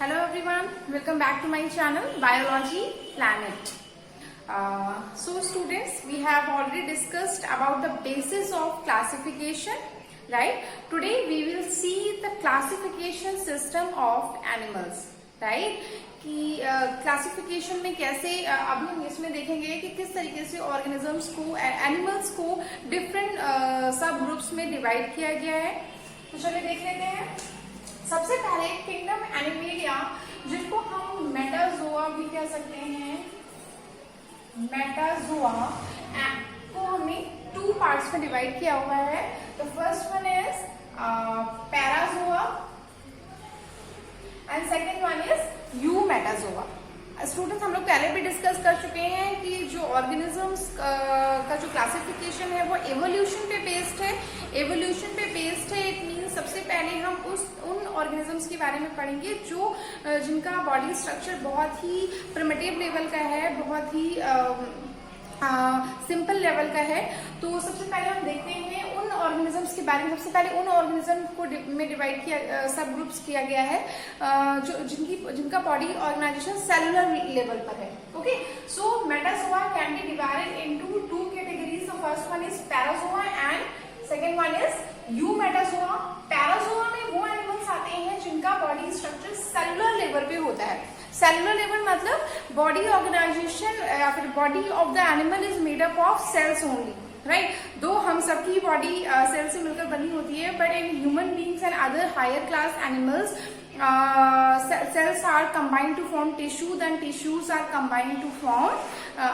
Hello everyone, welcome back to my channel Biology Planet. So students, we have already discussed about the basis of classification, right? Today we will see the classification system of animals, right? कि classification में कैसे अभी हम इसमें देखेंगे कि किस तरीके से ऑर्गेनिजम्स को एनिमल्स को डिफरेंट सब ग्रुप्स में डिवाइड किया गया है। तो चलिए देख लेते हैं। सबसे पहले किंगडम एनिमेलिया, जिनको हम मेटाजोआ भी कह सकते हैं, मेटाजोआ को हमने टू पार्ट्स में डिवाइड किया हुआ है। तो first one is parazoa and second one is eumetazoa. Students, हम लोग पहले भी डिस्कस कर चुके हैं कि जो ऑर्गेनिजम्स का जो क्लासिफिकेशन है वो एवोल्यूशन पे बेस्ड है। एवोल्यूशन पे बेस्ड है, इट मीन्स सबसे पहले हम उन ऑर्गेनिजम्स के बारे में पढ़ेंगे जो जिनका बॉडी स्ट्रक्चर बहुत ही प्रिमिटिव लेवल का है, बहुत ही सिंपल लेवल का है। तो सबसे पहले हम देखते हैं उन ऑर्गेनिजम्स के बारे में। सबसे पहले उन ऑर्गेनिज्म को में डिवाइड किया, सब ग्रुप्स किया गया है जो जिनका बॉडी ऑर्गेनाइजेशन सेलुलर लेवल पर है। Okay, so metazoa can be divided into two categories. The first one is parazoa and second one is eumetazoa. Parazoa में वो एनिमल्स आते हैं जिनका बॉडी स्ट्रक्चर सेलुलर लेवल पे होता है। सेलुलर लेवल मतलब बॉडी ऑर्गेनाइजेशन या फिर body of the animal is made up of sales only, right? दो हम सबकी बॉडी सेल से मिलकर बनी होती है, but in human beings and other higher class animals cells are combined to form tissue, then tissues are combined to form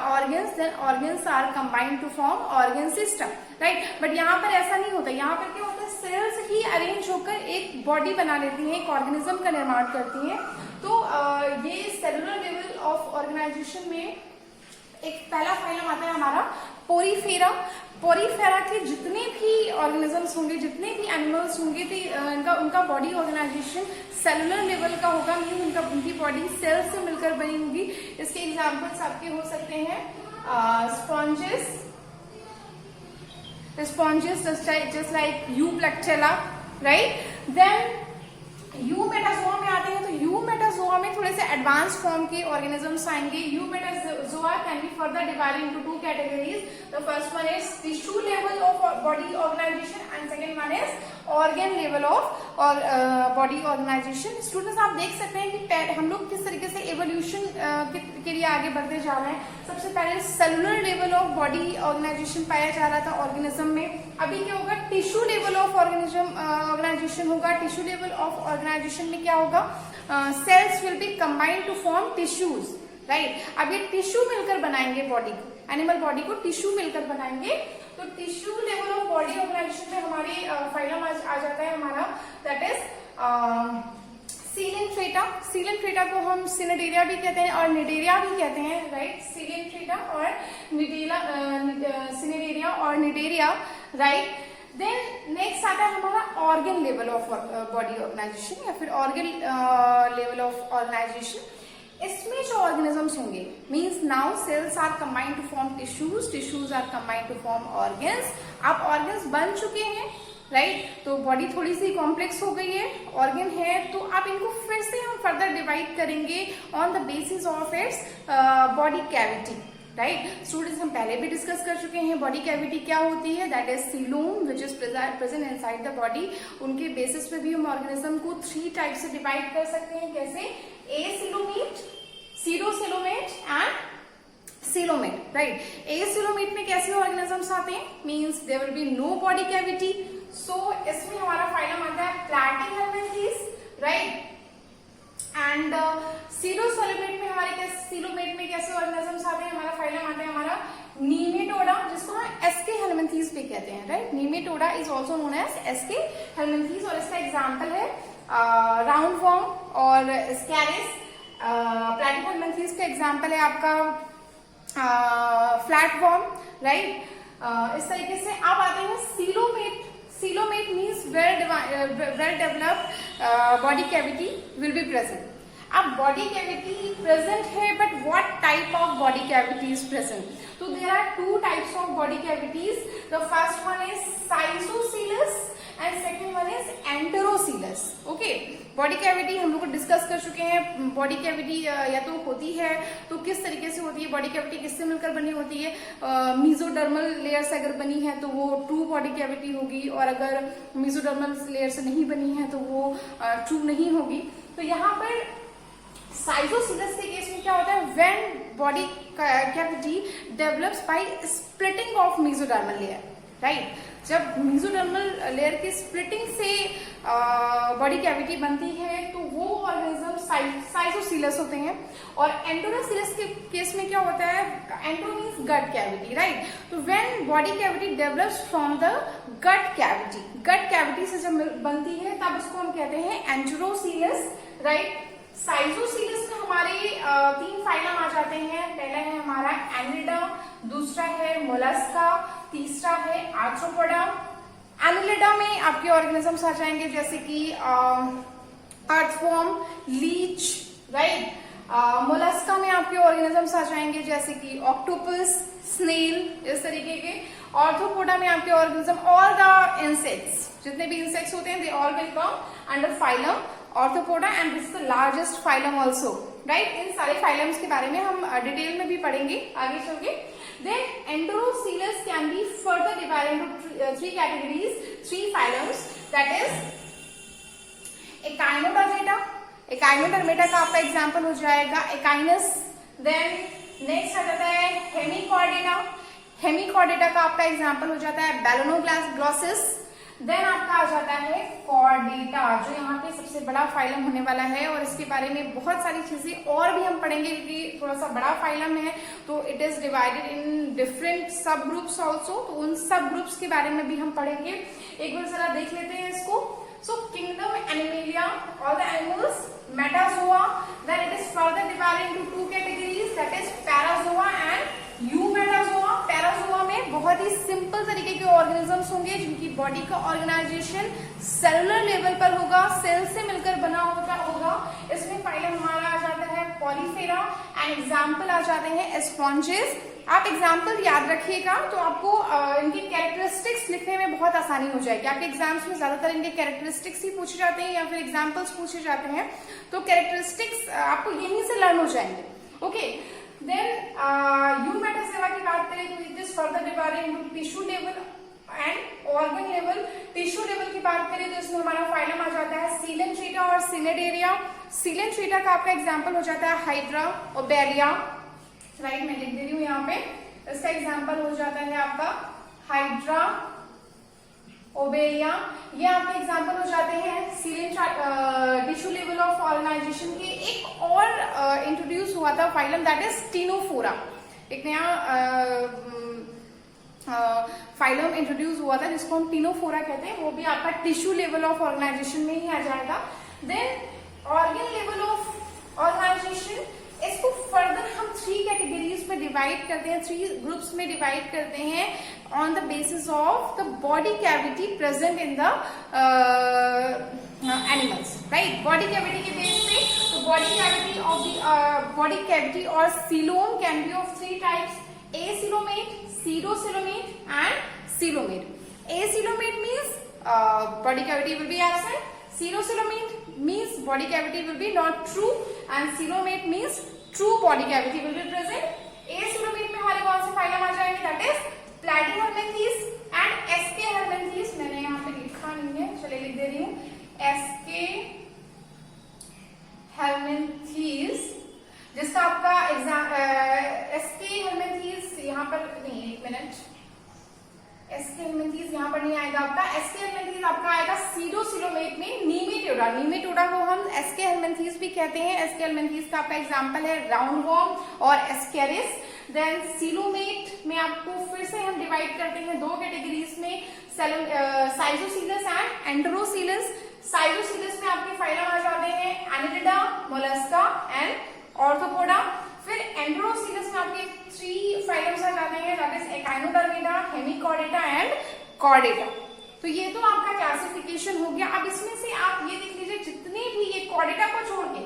organs, then organs are combined to form organ system, right? but यहाँ पर ऐसा नहीं होता। यहाँ पर क्या होता है, सेल्स ही अरेंज होकर एक बॉडी बना लेती हैं, एक ऑर्गेनिज्म का निर्माण करती हैं। तो ये सेलुलर लेवल ऑफ ऑर्गेनाइजेशन में एक पहला फाइलम आता है हमारा पोरीफेरा। पोरीफेरा के जितने भी ऑर्गेनिजम्स होंगे, जितने भी एनिमल्स होंगे, तो उनका बॉडी ऑर्गेनाइजेशन सेलुलर लेवल का होगा, मीन उनकी बॉडी सेल से मिलकर बनी होगी। इसके एग्जांपल्स आपके हो सकते हैं sponges just like euplectella, right? Then eumetazoa में आते हैं। तो यूमेटाजोआ में थोड़े से एडवांस फॉर्म के ऑर्गेनिजम्स आएंगे। Eumetazoa can be further divided into two categories. The first one is tissue level of body organisation and second one is organ level of body organisation. Students, आप देख सकते हैं कि हम लोग किस तरीके से एवोल्यूशन के लिए आगे बढ़ते जा रहे हैं। सबसे पहले cellular level of body organisation पाया जा रहा था ऑर्गेनिज्म में। अभी क्या होगा, टिश्यू लेवल ऑफ ऑर्गेनाइजेशन होगा। टिश्यू लेवल ऑफ ऑर्गेनाइजेशन में क्या होगा, cells will be combined to form tissues, right? अब ये टिश्यू मिलकर बनाएंगे बॉडी को, एनिमल बॉडी को टिश्यू मिलकर बनाएंगे। तो tissue level of body organisation में हमारी फाइलम आ जाता है हमारा, दैट इज सीलेंट्रेटा। सीलेंट्रेटा को हम सिनेडेरिया भी कहते हैं और निडेरिया भी कहते हैं, राइट? सीलेंट्रेटा और सिनेडेरिया और निडेरिया, राइट? देन नेक्स्ट आता है हमारा organ level of body organisation या फिर ऑर्गन लेवल ऑफ ऑर्गेनाइजेशन। इसमें जो ऑर्गेनिजम्स होंगे, means now cells are combined to form tissues, tissues are combined to form organs. अब ऑर्गन्स बन चुके हैं, राइट? तो बॉडी थोड़ी सी कॉम्प्लेक्स हो गई है, ऑर्गन है, तो अब इनको फिर से हम फर्दर डिवाइड करेंगे on the basis of its body cavity, right? Students, हम पहले भी डिस्कस कर चुके हैं बॉडी कैविटी क्या होती है, that is coelom which is present inside the body. उनके बेसिस पे भी हम ऑर्गेनिज्म को थ्री टाइप से डिवाइड कर सकते हैं। कैसे? Acoelomate, pseudocoelomate and coelomate, right? Acoelomate में कैसे ऑर्गेनिजम्स आते हैं, means there will be no body cavity. So इसमें हमारा फाइलम आता है प्लैटीहेल्मिन्थेस, राइट? एंड सीरोसिलोमेट में सिलोमेट में कैसे ऑर्गेनिजम्स आते हैं, हमारा फाइलम आता है हमारा नीमेटोडा, जिसको हम एसके हेलमिन्थेस भी कहते हैं, right? Nematoda is also known as aschelminthes और इसका एग्जाम्पल है राउंड वॉर्म और स्कैरिस। प्लैटीहेल्मिन्थेस का एग्जाम्पल है आपका फ्लैट वॉर्म, राइट? इस तरीके से आप आते हैं coelomate. Coelomate means well developed body cavity will be present. अब बॉडी कैविटी प्रेजेंट है, but what type of body cavity is present? तो there are two types of body cavities. The first one is schizocoelous and second one is enterocoelous. Okay, okay, body cavity हम लोग discuss कर चुके हैं। Body cavity या तो होती है तो किस तरीके से होती है, बॉडी कैविटी किससे मिलकर बनी होती है। मीजोडर्मल लेयर से अगर बनी है तो वो ट्रू बॉडी कैविटी होगी, और अगर मीजोडर्मल लेयर से नहीं बनी है तो वो ट्रू नहीं होगी। तो यहाँ पर साइजोसीलस के केस में क्या होता है, when body cavity develops by splitting of mesodermal layer, right. जब मीजोडर्मल लेयर की स्प्लिटिंग से बॉडी कैविटी बनती है तो वो ऑर्गेनिज्म साइजोसीलस होते हैं। और एंटरोसीलस के केस में क्या होता है, entero means gut cavity, right. तो when body cavity develops from the gut cavity, gut cavity से जब बनती है तब उसको हम कहते हैं एंटरोसीलस, राइट। साइजोसीलस में हमारे 3 फाइलम आ जाते हैं। पहला है हमारा एनिलिडा, दूसरा है मोलस्का, तीसरा है आर्थ्रोपोडा। एनिलिडा में आपके ऑर्गेनिजम्स आ जाएंगे जैसे कि अर्थवॉर्म, लीच, राइट। मोलस्का में आपके ऑर्गेनिजम्स आ जाएंगे जैसे कि ऑक्टोपस, स्नेल, इस तरीके के। आर्थ्रोपोडा में आपके ऑर्गेनिज्म, ऑल द इंसेक्ट्स, जितने भी इंसेक्ट्स होते हैं they all will come under phylum arthropoda and this is the largest phylum also, right. इन सारे फाइलम्स के बारे में हम डिटेल में भी पढ़ेंगे आगे चल के। Then enterocoelous can be further divided into 3 categories, 3 phylums, that is echinodermata. Echinodermata का आपका एग्जांपल हो जाएगा एकाइनस। देन नेक्स्ट आ जाता है हेमिकॉर्डेटा। हेमिकॉर्डेटा का आपका एग्जांपल हो जाता है बेलोनोग्लॉसिस। देन आपका आ जाता है कॉर्डेटा, जो यहाँ पे सबसे बड़ा फाइलम होने वाला है, और इसके बारे में बहुत सारी चीजें और भी हम पढ़ेंगे क्योंकि थोड़ा सा बड़ा फाइलम है। तो it is divided in different सब ग्रुप्स ऑल्सो, तो उन सब ग्रुप्स के बारे में भी हम पढ़ेंगे। एक बार जरा देख लेते हैं इसको। So kingdom animalia, all the animals, metazoa, then it is further divided into 2 categories, that is parazoa and eumetazoa. Parazoa में बहुत ही सिंपल तरीके के ऑर्गेनिजम्स होंगे जिनकी बॉडी का ऑर्गेनाइजेशन सेलुलर लेवल पर होगा, सेल से मिलकर बना होगा। इसमें फाइलम हमारा आ जाता है पॉलीफेरा एंड एग्जाम्पल आ जाते हैं स्पॉन्जेस। आप एग्जाम्पल याद रखिएगा तो आपको इनके कैरेक्टरिस्टिक्स लिखने में बहुत आसानी हो जाएगी। आपके एग्जाम्स में ज्यादातर इनके कैरेक्टरिस्टिक्स ही पूछे जाते हैं या फिर एग्जाम्पल्स पूछे जाते हैं, तो कैरेक्टरिस्टिक्स आपको यहीं से लर्न हो जाएंगे, ओके। देन यूमेटासेवा की बात करें तो it is further divided into tissue level and organ level. Tissue level की बात करें तो इसमें हमारा फाइलम आ जाता है सीलेंट्रीटा और सिनेडेरिया। सीलेंट्रीटा का आपका एग्जांपल हो जाता है हाइड्रा, ओबेलिया, राइट, मैं लिख दे रही हूँ यहाँ पे। इसका एग्जांपल हो जाता है आपका हाइड्रा, ओबेलिया। ये आपके एग्जांपल हो जाते हैं टिश्यू लेवल ऑफ ऑर्गेनाइजेशन के। एक और इंट्रोड्यूस हुआ था फाइलम, दैट इज टिनोफोरा। एक नया फाइलम इंट्रोड्यूस हुआ था जिसको हम टिनोफोरा कहते हैं, वो भी आपका टिश्यू लेवल ऑफ ऑर्गेनाइजेशन में ही आ जाएगा। Then organ level of organisation, इसको फर्दर हम 3 कैटेगरीज में डिवाइड करते हैं, 3 ग्रुप्स में डिवाइड करते हैं on the basis of the body cavity present in the animals, right. Body cavity के बेस पे, तो बॉडी कैविटी और coelom can be of 3 types, acoelomate, pseudocoelomate and coelomate. Acoelomate means body cavity will be absent. Serocoelomate means body cavity will be not true, and coelomate means true body cavity will be present. Acoelomate में हमारे कौन से phylum आ जाएंगे, that is Platyhelminthes and Escherihelminthes। मैंने यहाँ पे लिखा नहीं है, चलिए लिख दे रही हूँ, Escherihelminthes, जिसका आपका Escherihelminthes यहाँ पर नहीं, एक मिनट, Escherihelminthes यहाँ पर नहीं आएगा आपका। Escherihelminthes आपका आएगा सीरोसिलोमेट में नीमेटोडा। नीमेटोडा को हम Escherihelminthes भी कहते हैं। Escherihelminthes का आपका एग्जांपल है राउंडवॉर्म और एस्केरिस। देन सीलोमेट में आपको फिर से हम डिवाइड करते हैं 2 कैटेगरीज में, साइजोसीलस एंड एंटरोसीलस। साइजोसीलस में आपके फाइलम आ जाते हैं एनिलिडा, मोलस्का एंड ऑर्थोपोडा। फिर एंटरोसीलस में आपके 3 फाइलम्स आ जाते हैं, that is echinodermata, Hemichordata and Chordata. तो ये तो आपका क्लासिफिकेशन हो गया। अब इसमें से आप ये देख लीजिए, जितने भी ये कॉर्डेटा को छोड़ के,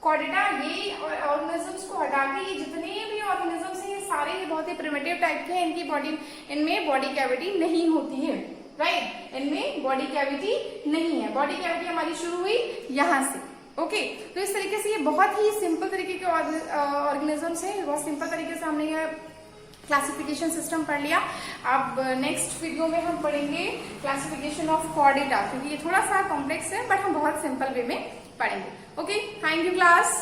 कॉर्डेटा ये ऑर्गेनिजम्स को हटा के ये जितने भी ऑर्गेनिजम्स हैं ये सारे ही बहुत ही प्रिमिटिव टाइप के हैं, इनकी बॉडी, इनमें बॉडी कैविटी नहीं होती है, राइट। इनमें बॉडी कैविटी नहीं है। बॉडी कैविटी हमारी शुरू हुई यहाँ से। ओके तो इस तरीके से ये बहुत ही सिंपल तरीके के ऑर्गेनिजम्स हैं, बहुत सिंपल तरीके से हमने ये क्लासिफिकेशन सिस्टम पढ़ लिया। अब नेक्स्ट वीडियो में हम पढ़ेंगे क्लासिफिकेशन ऑफ कॉर्डेटा, क्योंकि ये थोड़ा सा कॉम्प्लेक्स है बट हम बहुत सिंपल वे में पढ़ेंगे। Okay, thank you class.